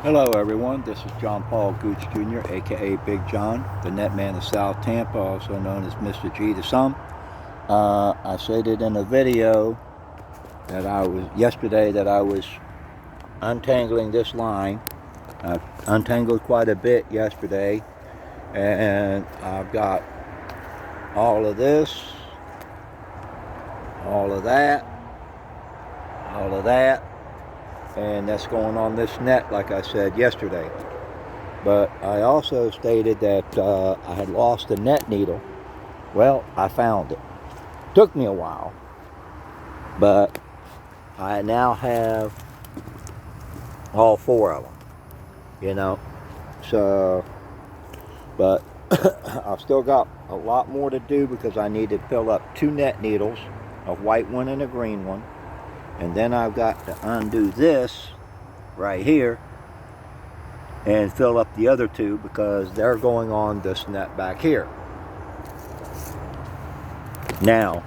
Hello everyone, this is John Paul Gooch Jr., aka Big John, the netman of South Tampa, also known as Mr. G to some. I stated in a video that yesterday that I was untangling this line. I untangled quite a bit yesterday, and I've got all of this, all of that, all of that, and that's going on this net like I said yesterday. But I also stated that I had lost a net needle. Well, I found it. Took me a while, but I now have all four of them, you know. So, but I've still got a lot more to do because I need to fill up two net needles, a white one and a green one. And then I've got to undo this right here and fill up the other two because they're going on this net back here. Now,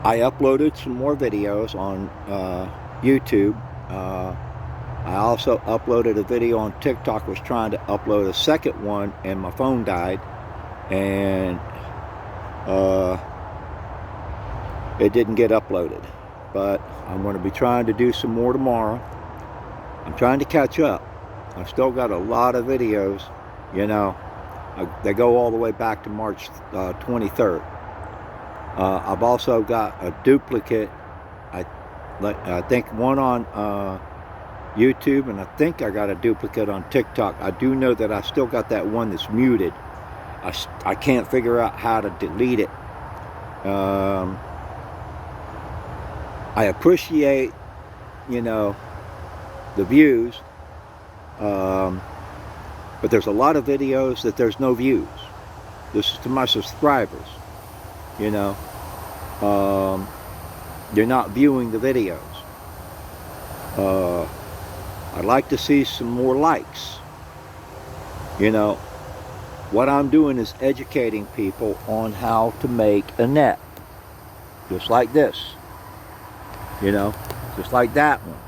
I uploaded some more videos on YouTube. I also uploaded a video on TikTok. Was trying to upload a second one and my phone died, and it didn't get uploaded. But I'm going to be trying to do some more tomorrow. I'm trying to catch up. I've still got a lot of videos, you know. They go all the way back to March 23rd. I've also got a duplicate. I think one on YouTube, and I think I got a duplicate on TikTok. I do know that I still got that one that's muted. I can't figure out how to delete it. I appreciate, you know, the views, but there's a lot of videos that there's no views. This is to my subscribers, you know. You're not viewing the videos. I'd like to see some more likes. You know, what I'm doing is educating people on how to make a net, just like this, you know, just like that one.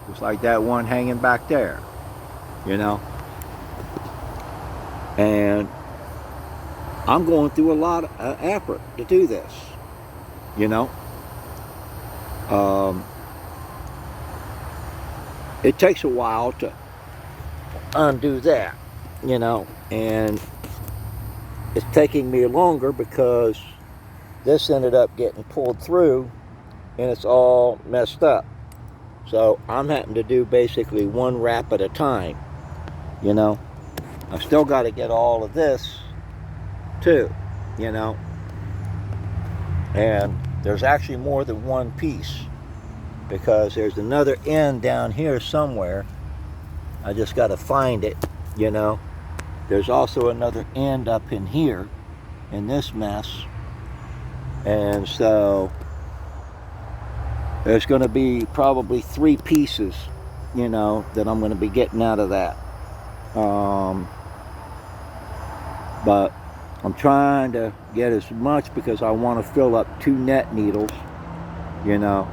Just like that one hanging back there, you know. And I'm going through a lot of effort to do this, you know. It takes a while to undo that, you know, and it's taking me longer because this ended up getting pulled through and it's all messed up. So I'm having to do basically one wrap at a time, you know. I've still got to get all of this too, you know. And there's actually more than one piece because there's another end down here somewhere. I just got to find it, you know. There's also another end up in here in this mess. And so there's going to be probably three pieces, you know, that I'm going to be getting out of that. But I'm trying to get as much because I want to fill up two net needles, you know,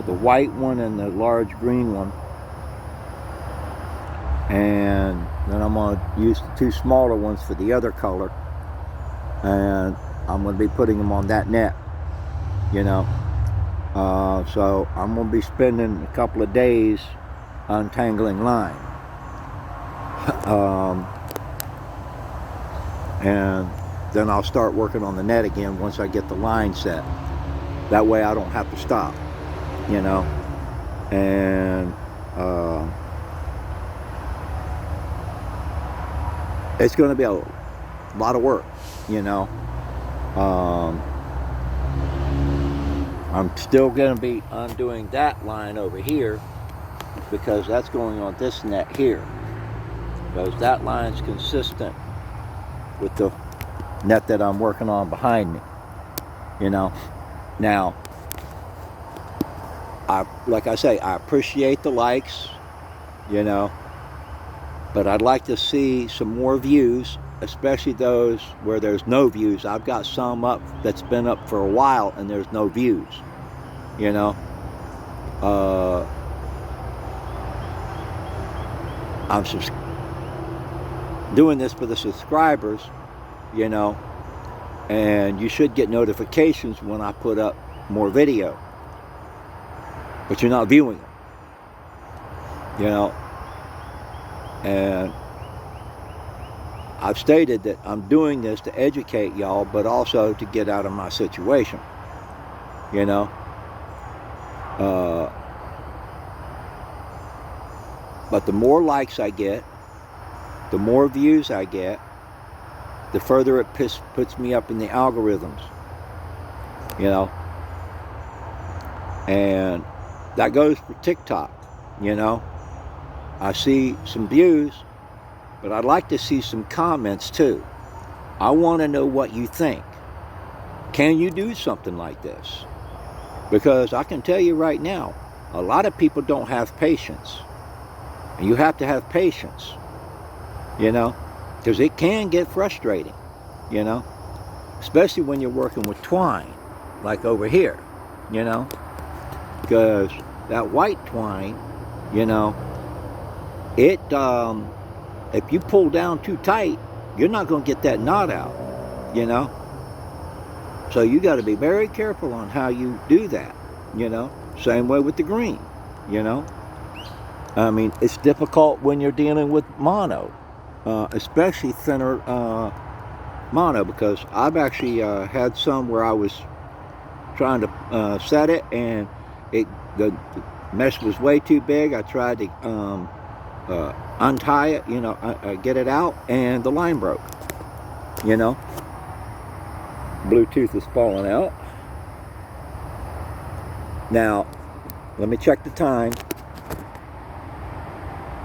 the white one and the large green one. And then I'm going to use the two smaller ones for the other color. And I'm going to be putting them on that net, you know. So I'm going to be spending a couple of days untangling line. And then I'll start working on the net again once I get the line set. That way I don't have to stop, you know. And it's going to be a lot of work, you know. I'm still going to be undoing that line over here because that's going on this net here, because that line's consistent with the net that I'm working on behind me, you know. Now, like I say, I appreciate the likes, you know, but I'd like to see some more views, especially those where there's no views. I've got some up that's been up for a while and there's no views, you know. I'm doing this for the subscribers, you know, and you should get notifications when I put up more video, but you're not viewing them, you know. And I've stated that I'm doing this to educate y'all, but also to get out of my situation, you know. But the more likes I get, the more views I get, the further it puts me up in the algorithms, you know. And that goes for TikTok, you know. I see some views, but I'd like to see some comments too. I want to know what you think. Can you do something like this? Because I can tell you right now, a lot of people don't have patience. And you have to have patience, you know, because it can get frustrating, you know, especially when you're working with twine, like over here, you know, because that white twine, you know, it, if you pull down too tight, you're not going to get that knot out, you know. So you got to be very careful on how you do that, you know. Same way with the green, you know. I mean, it's difficult when you're dealing with mono, especially thinner mono, because I've actually had some where I was trying to set it, and the mesh was way too big. I tried to untie it, you know, get it out, and the line broke, you know. Bluetooth is falling out. Now, let me check the time.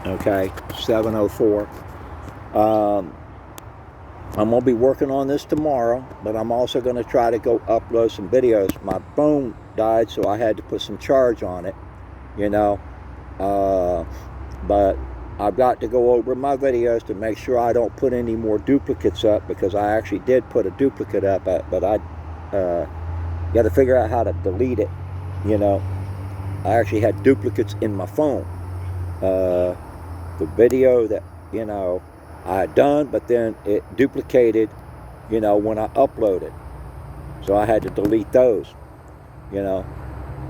Okay, 7:04. I'm going to be working on this tomorrow, but I'm also going to try to go upload some videos. My phone died, so I had to put some charge on it, you know. But I've got to go over my videos to make sure I don't put any more duplicates up, because I actually did put a duplicate up, but I got to figure out how to delete it, you know. I actually had duplicates in my phone. The video that, you know, I had done, but then it duplicated, you know, when I uploaded. So I had to delete those, you know.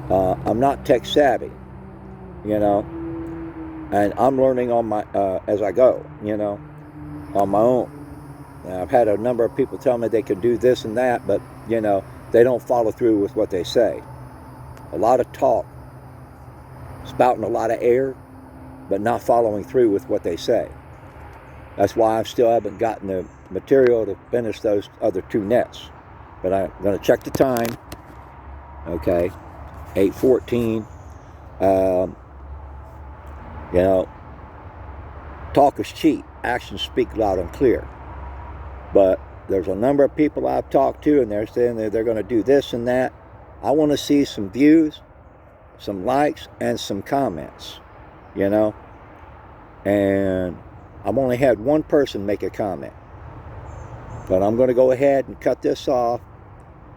I'm not tech savvy, you know, and I'm learning on my, as I go, you know, on my own. Now, I've had a number of people tell me they can do this and that, but, you know, they don't follow through with what they say. A lot of talk, spouting a lot of air, but not following through with what they say. That's why I still haven't gotten the material to finish those other 2 nets. But I'm going to check the time. Okay, 8:14. You know, talk is cheap. Actions speak loud and clear. But there's a number of people I've talked to, and they're saying that they're going to do this and that. I want to see some views, some likes, and some comments, you know. And I've only had one person make a comment. But I'm going to go ahead and cut this off,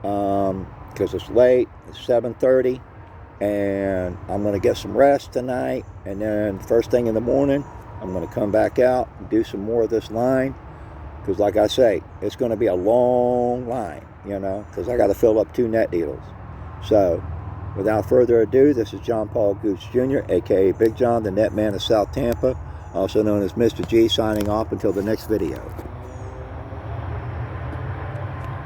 because it's late. It's 7:30, and I'm going to get some rest tonight. And then first thing in the morning, I'm going to come back out and do some more of this line, because like I say, it's going to be a long line, you know, because I got to fill up 2 net needles. So without further ado, this is John Paul Gooch Jr., aka Big John, the net man of South Tampa, also known as Mr. G, signing off until the next video.